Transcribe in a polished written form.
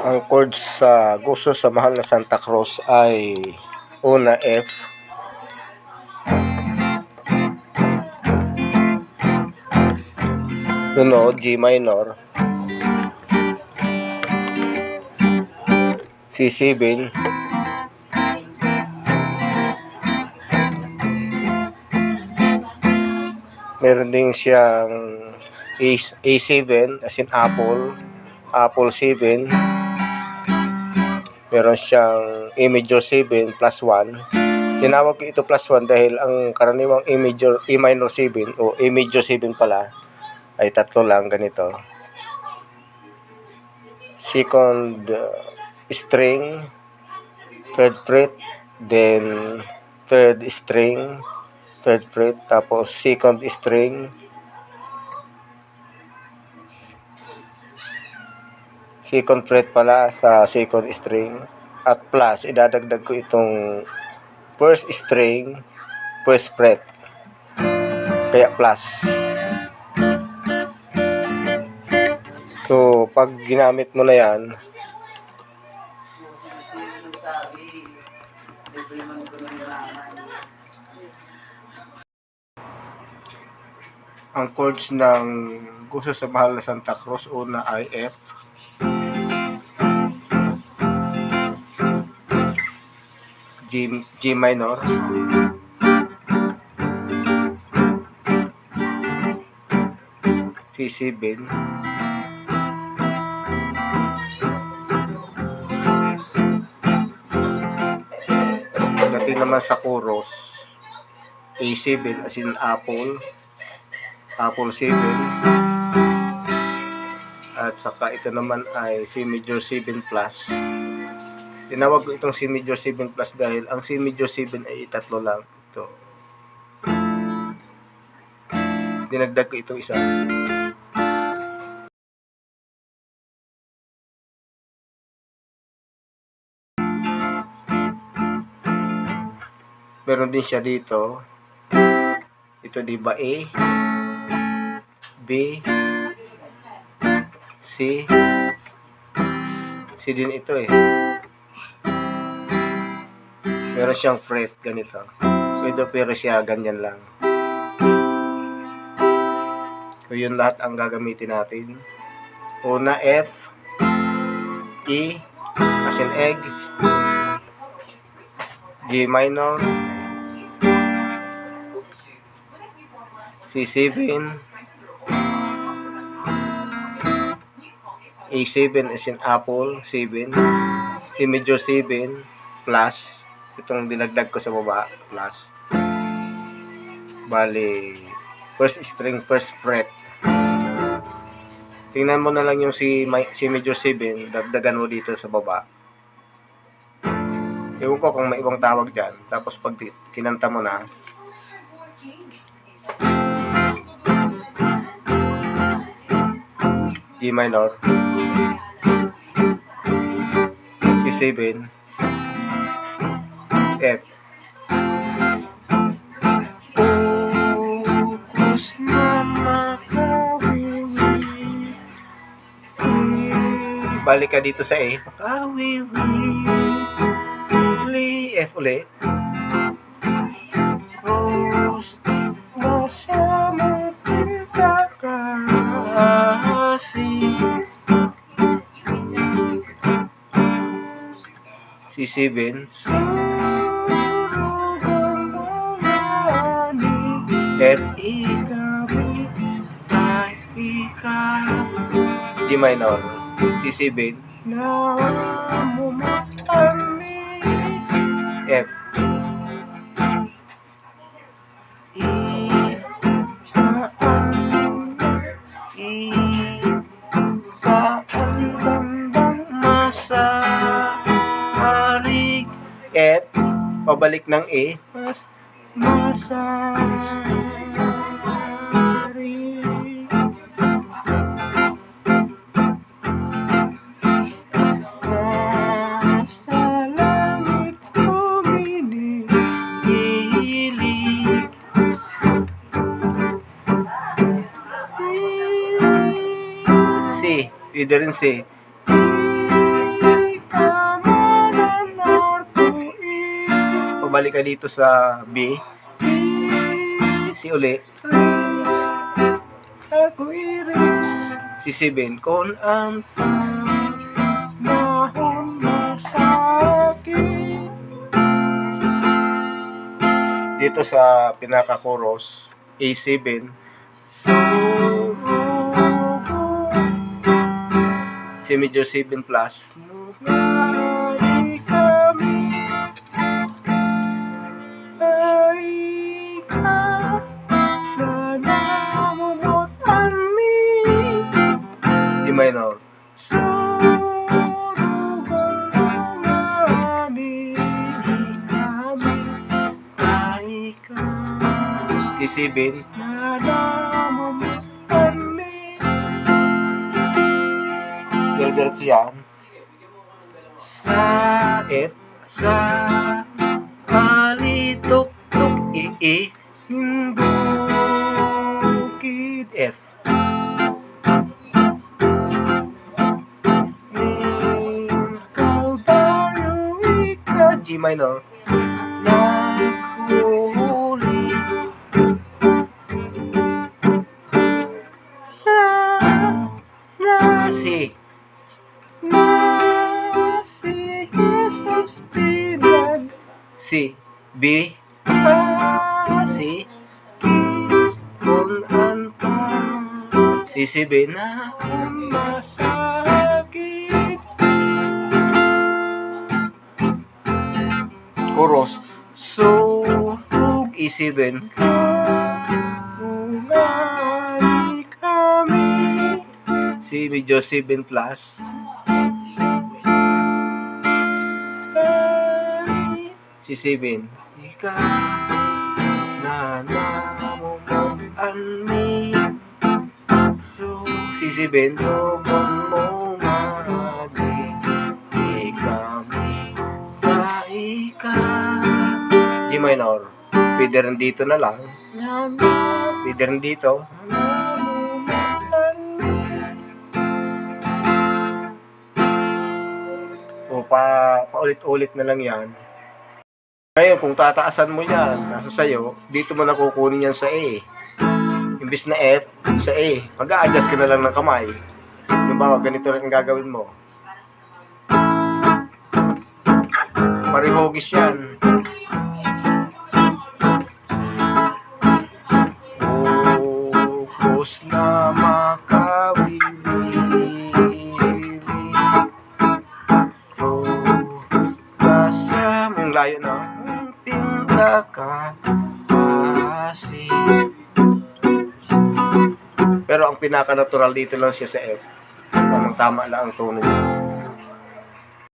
Ang chords sa Gusto sa Mahal na Santa Cruz ay una F, sunod G minor, C7, meron din siyang A7 as in apple, apple 7, meron siyang A major 7 plus 1. Tinawag ko ito plus 1 dahil ang karaniwang A minor 7 o A major 7 pala ay tatlo lang ganito. Second string, third fret, then third string, third fret, tapos second string, second fret pala sa second string, at plus idadagdag ko itong first string, first fret, kaya plus. So pag ginamit mo na yan, ang chords ng Gusto sa Mahal na Santa Cruz, una ay F, G minor, C7, pagdating naman sa chorus, A7 as in apple, apple 7, at saka ito naman ay C major 7 plus. Tinawag ko itong C major 7 plus dahil ang C major 7 ay tatlo lang. Ito, dinagdag ko itong isa. Meron din siya dito. Ito di ba A, B, C, C din ito eh. Meron siyang fret ganito. Pero siya ganyan lang. So yun lahat ang gagamitin natin. Una F, E as in egg, G minor, C7, A7 as in apple 7, C major 7 plus itong dinagdag ko sa baba plus, bali first string first fret. Tingnan mo na lang yung C major 7, dagdagan mo dito sa baba. Ewan ko kung may ibang tawag dyan. Tapos pag kinanta mo na, G minor, C7, F. Focus na makawiwi, balik ka dito sa A, makawiwi, F ulit. Cross na sa mapinta kasi C7, F, G minor, C7, F, F, pabalik ng A, C, pwede rin C. balik ka dito sa B. C uli. Ako iris. Si 7. Kung ang panahon na sa'kin. Dito sa pinaka-chorus, A7. C major 7 plus. Ay kami, ay ka, na namumutan mi. D minor. C7. Diretso yan. Sa F. Sa halitok-tok I. Hindukid F. Kalbaryo ika G minor. Naghuli na si Jesus pinag si B si kung anta si B na masakit. Chorus. So E7 sungay kami. C major 7 plus. C7. Ika na namumutan mi. So C7 dogon mo marami. Ikami na ika. G minor. Pwede rin dito na lang. Pwede rin dito. O paulit-ulit na lang yan. Ngayon, kung tataasan mo yan, nasa sayo, dito mo nakukunin yan sa A. Imbis na F, sa A. Mag-a-adjust ka na lang ng kamay. Halimbawa, ganito rin ang gagawin mo. Parehogis yan. Bukos na makawili. Nasa mong layo na. Kasi. Pero ang pinaka-natural dito lang siya sa F. Tamang-tama lang ang tono niya.